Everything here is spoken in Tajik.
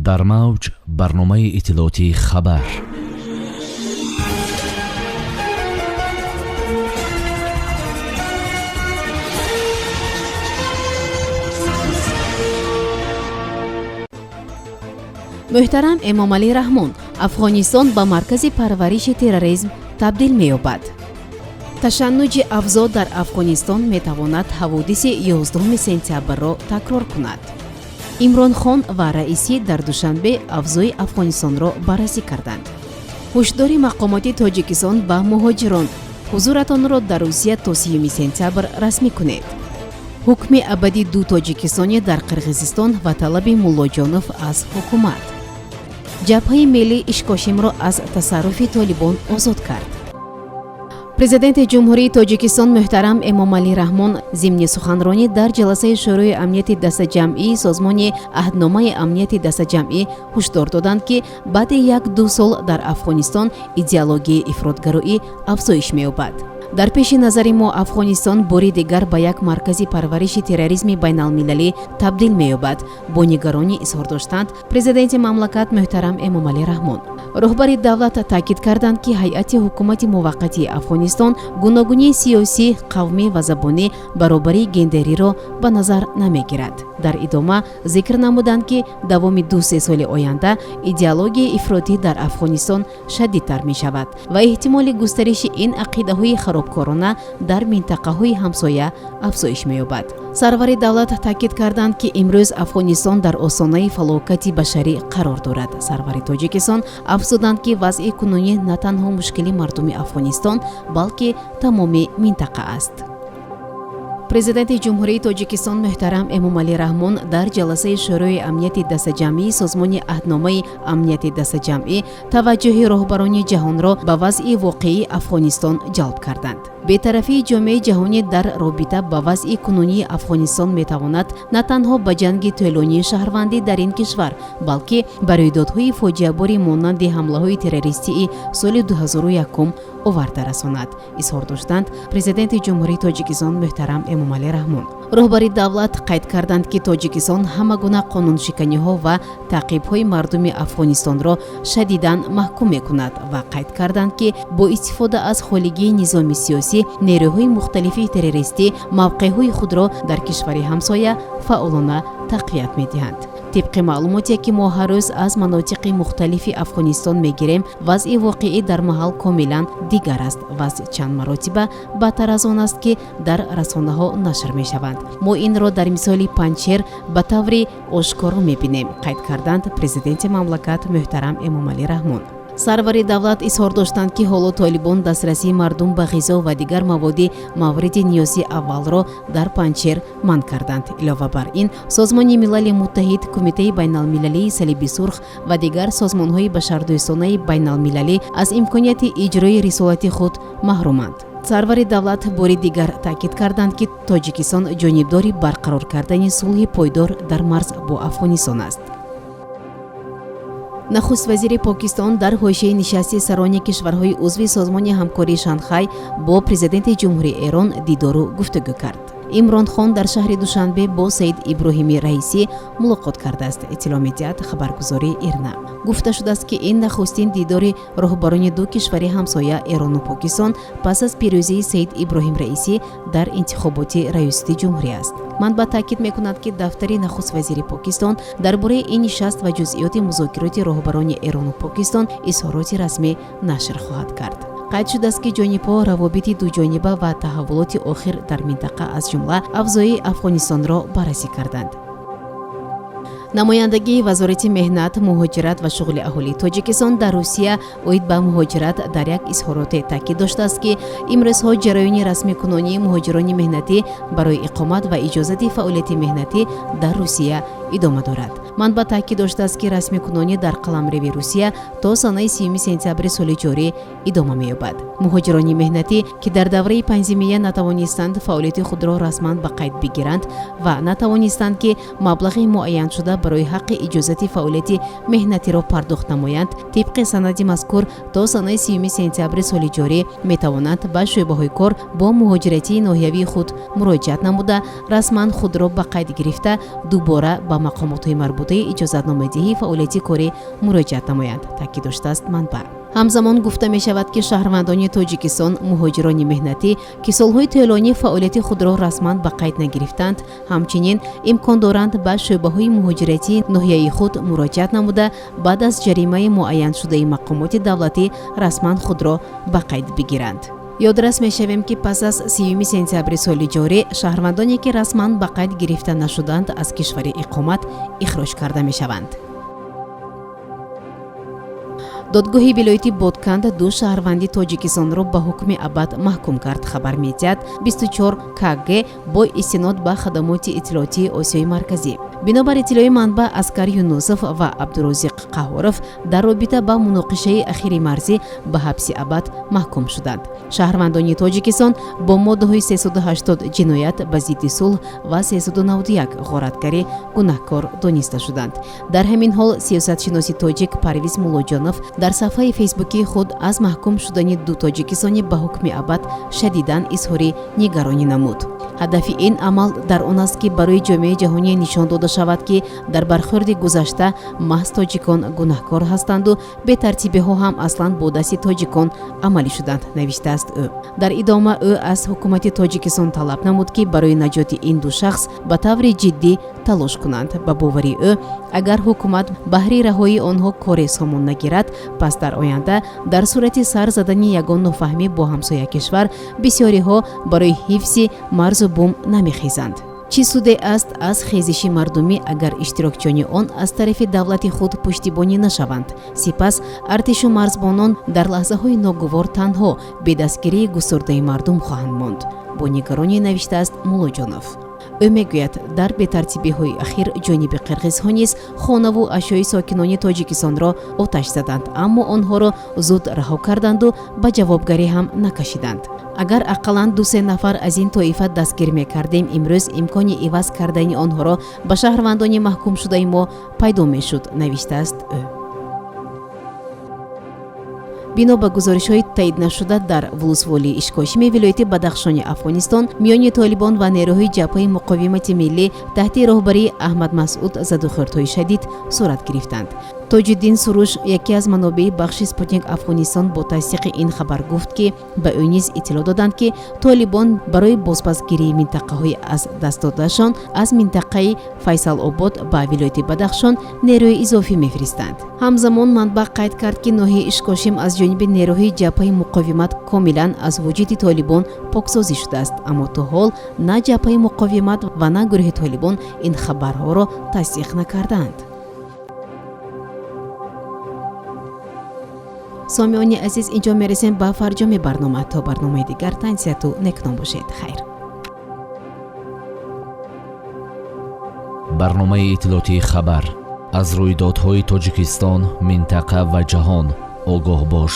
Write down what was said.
дар мавҷ барномаи иттилоотии хабар. муҳтарам эмомалӣ раҳмон, афғонистон ба маркази парвариши терроризм табдил меёбад. ташаннуҷи авзо дар афғонистон метавонад ҳаводиси 11 сентябрро такрор кунад. имрон хон ва раисӣ дар душанбе авзои афғонистонро баррасӣ карданд. ҳушдори мақомоти тоҷикистон ба муҳоҷирон: ҳузуратонро дар русия то 30 сентябр расмӣ кунед. ҳукми абади 2 тоҷикистоне дар қирғизистон ва талаби муллоҷонов аз ҳукумат. ҷабҳаи миллӣ ишкошимро аз тасарруфи толибон озод кард. президенти ҷумҳурии тоҷикистон муҳтарам эмомалӣ раҳмон зимни суханронӣ дар ҷаласаи шӯрои амнияти дастаҷамъии созмони аҳдномаи амнияти дастаҷамъӣ ҳушдор доданд, ки баъди 1-2 сол дар афғонистон идеологияи ифротгароӣ афзоиш меёбад. дар пеши назари мо афғонистон бори дигар ба як маркази парвариши терроризми байналмилалӣ табдил меёбад, бо нигаронӣ изҳор доштанд президенти мамлакат муҳтарам эмомалӣ раҳмон. роҳбари давлат таъкид карданд, ки ҳайати ҳукумати муваққатии афғонистон гуногунии сиёсӣ, қавмӣ ва забонӣ баробарии гендериро ба назар намегирад. дар идома зикр намуданд, ки давоми 2-3 соли оянда идеологияи ифротӣ дар афғонистон шадидтар мешавад ва эҳтимоли густариши ин ақидаҳои харобкорона дар минтақаҳои ҳамсоя афзоиш меёбад. сарвари давлат таъкид карданд, ки имрӯз афғонистон дар осонаи фалокати башарӣ қарор дорад. сарвари тоҷикистон афзуданд, ки вазъи кунунӣ на танҳо мушкили мардуми афғонистон, балки тамоми минтақа аст. президенти ҷумҳурии тоҷикистон муҳтарам эмомалӣ раҳмон дар ҷаласаи шӯрои амнияти дастаҷамъии созмони аҳдномаи амнияти дастаҷамъӣ таваҷҷӯҳи роҳбарони ҷаҳонро ба вазъи воқеии афғонистон ҷалб карданд. бетарафии ҷомеаи ҷаҳонӣ дар робита ба вазъи кунунии афғонистон метавонад на танҳо ба ҷанги тӯлонии шаҳрвандӣ дар ин кишвар, балки ба рӯйдодҳои фоҷиабори монанди ҳамлаҳои террористии соли 2001 оварда расонад, изҳор доштанд президенти ҷумҳурии тоҷикистон муҳтарам эмомалӣ раҳмон. роҳбари давлат қайд карданд, ки тоҷикистон ҳама гуна қонуншиканиҳо ва таъқибҳои мардуми афғонистонро шадидан маҳкум мекунад ва қайд карданд, ки бо истифода аз холигии низоми сиёсӣ нерӯҳои мухталифи террористӣ мавқеъҳои худро дар кишвари ҳамсоя фаъолона тақвият медиҳанд. тибқи маълумоте, ки мо ҳар рӯз аз манотиқи мухталифи афғонистон мегирем, вазъи воқеӣ дар маҳал комилан дигар аст. вазъ чанд маротиба бадтар аз он аст, ки дар расонаҳо нашр мешаванд. мо инро дар мисоли Панҷшер ба таври ошкоро мебинем, қайд карданд президенти мамлакат муҳтарам эмомалӣ раҳмон. сарвари давлат изҳор доштанд, ки ҳоло толибон дастрасии мардум ба ғизо ва дигар маводи мавриди ниёзи аввалро дар Панҷшер манъ карданд. илова бар ин, созмони милали муттаҳид, кумитаи байналмилалии салиби сурх ва дигар созмонҳои башардӯстонаи байналмилалӣ аз имконияти иҷрои рисолати худ маҳруманд. сарвари давлат бори дигар таъкид карданд, ки тоҷикистон ҷонибдори барқарор кардани сулҳи пойдор дар марз бо афғонистон аст. нахуст вазири покистон дар ҳошияи нишасти сарони кишварҳои узви созмони ҳамкории Шанхай бо президенти ҷумҳурии Эрон дидору гуфтугӯ кард. имрон хон дар шаҳри душанбе бо Саид Иброҳими раисӣ мулоқот кардааст. иттилоъ медиҳад хабаргузории ирна. гуфта шудааст, ки ин нахустин дидори роҳбарони ду кишвари ҳамсоя Эрону Покистон пас аз пирӯзии Саид Иброҳим раисӣ дар интихоботи раёсати ҷумҳурӣ аст. манбаъ таъкид мекунад, ки дафтари нахуст вазири Покистон дар бораи ин нишаст ва ҷузъиёти музокироти роҳбарони Эрону Покистон изҳороти расмӣ нашр хоҳад кард. қайд шудааст, ки ҷонибҳо равобити дуҷониба ва таҳаввулоти охир дар минтақа аз ҷумла авзои Афғонистонро баррасӣ карданд. намояндагии вазорати меҳнат, муҳоҷират ва шуғли аҳолии Тоҷикистон дар Русия оид ба муҳоҷират дар як изҳороте таъкид доштааст, ки имрӯзҳо ҷараёни расмикунонии муҳоҷирони меҳнатӣ барои иқомат ва иҷозати фаъолияти меҳнатӣ дар Русия идома дорад. манбаъ таъкид доштааст, ки расмикунонӣ дар қаламреви Русия то санаи 30 сентябри соли ҷорӣ идома меёбад. муҳоҷирони меҳнатӣ, ки дар давраи пандемия натавонистанд фаъолияти худро расман ба қайд бигиранд ва натавонистанд, ки маблағи муайяншуда барои ҳаққи иҷозати фаъолияти меҳнатиро пардохт намоянд, тибқи санади мазкур то санаи 30 сентябри соли ҷорӣ метавонанд ба шӯъбаҳои кор бо муҳоҷиратии ноҳиявии худ муроҷиат намуда, расман худро ба қайд гирифта дубора ба мақомотҳои марбутаи иҷозатномадиҳии фаъолияти корӣ муроҷиат намоянд, таъкид доштааст манбаъ. ҳамзамон гуфта мешавад, ки шаҳрвандони Тоҷикистон муҳоҷирони меҳнатӣ, ки солҳои тӯлонӣ фаъолияти худро расман ба қайд нагирифтанд, ҳамчунин имкон доранд ба шӯъбаҳои муҳоҷиратии ноҳияи худ муроҷиат намуда баъд аз ҷаримаи муайяншудаи мақомоти давлатӣ расман худро ба қайд бигиранд. ёдрас мешавем, ки пас аз 30 сентябри соли ҷорӣ шаҳрвандоне, ки расман ба қайд гирифта нашуданд, аз кишвари иқомат ихроҷ карда мешаванд. додгоҳи вилояти Бодканд ду шаҳрванди Тоҷикистонро ба ҳукми абад маҳкум кард. Хабар медиҳад 24 КГ бо истинод ба хадамоти иттилоотии Осиёи Марказӣ. бинобар иттилои манбаъ, Аскар Юнусов ва Абдурозиқ Қаҳоров дар робита ба муноқишаи ахири марзӣ ба ҳабси абад маҳкум шуданд. шаҳрвандони Тоҷикистон бо моддаҳои 380 ҷиноят ба зидди сулҳ ва 391 ғоратгарӣ гунаҳкор дониста шуданд. дар ҳамин ҳол сиёсатшиноси тоҷик Парвиз Муллоҷонов дар сафҳаи фейсбукии худ аз маҳкум шудани ду тоҷикистони ба ҳукми абад шадидан изҳори нигаронӣ намуд. ҳадафи ин амал дар он аст, ки барои ҷомеаи ҷаҳонӣ нишон дода шавад, ки дар бархӯрди гузашта маҳз тоҷикон гунаҳкор ҳастанду бетартибиҳо ҳам аслан бо дасти тоҷикон амалӣ шуданд, навиштааст ӯ. дар идома ӯ аз ҳукумати Тоҷикистон талаб намуд, ки барои наҷоти ин ду шахс ба таври ҷиддӣ талош кунанд. ба бовари ӯ, агар ҳукумат баҳри раҳоии онҳо кори сомон нагирад, пас дар оянда дар сурати сар задани ягон нофаҳмӣ бо ҳамсоя кишвар бисёриҳо барои ҳифзи марзу бум намехезанд. чӣ суде аст аз хезиши мардумӣ, агар иштирокчиёни он аз тарафи давлати худ пуштибонӣ нашаванд? Сипас артишу марзбонон дар лаҳзаҳои ногувор танҳо бе дастгирии гусурдаи мардум хоҳанд монд. бо нигаронӣ навиштааст Муллоҷонов. ӯ мегӯяд, дар бетартибиҳои ахир ҷониби қирғизҳо низ хонаву ашёи сокинони Тоҷикистонро оташ заданд, аммо онҳоро зуд раҳо карданду ба ҷавобгарӣ ҳам накашиданд. агар ақаллан 2-3 нафар аз ин тоифа дастгир мекардем, имрӯз имкони иваз кардани онҳоро ба шаҳрвандони маҳкумшудаи мо пайдо мешуд, навиштааст ӯ. бино ба гузоришҳои таъиднашуда дар вулусволии ишкошими вилояти Бадахшони Афғонистон, миёни Толибон ва нерӯҳои ҷабҳаи муқовимати миллӣ таҳти роҳбарии Аҳмад Масъуд задухӯрдҳои шадид сурат гирифтанд. Тоҷиддин Суруш, яке аз манобиъи бахши Спутник Афғонистон, бо тасдиқи ин хабар гуфт, ки ба ӯ низ иттилоъ доданд, ки Толибон барои бозпасгирии минтақаҳои аз даст додашон аз минтақаи Файсалобод ба вилояти Бадахшон нерӯи изофӣ мефиристанд. ҳамзамон манбаъ қайд кард, ки ноҳияи Ишкошим аз ҷониби нерӯҳои ҷабҳаи муқовимат комилан аз вуҷуди Толибон поксозӣ шудааст, аммо то ҳол на ҷабҳаи муқовимат ва на гурӯҳи Толибон ин хабарҳоро тасдиқ накардаанд. сомиёни азиз, инҷо мерасем ба фарҷоми барнома. то барномаи дигар тансияту некном бошед. хайр. барномаи иттилоотии хабар аз рӯйдодҳои Тоҷикистон, минтақа ва ҷаҳон огоҳ бош.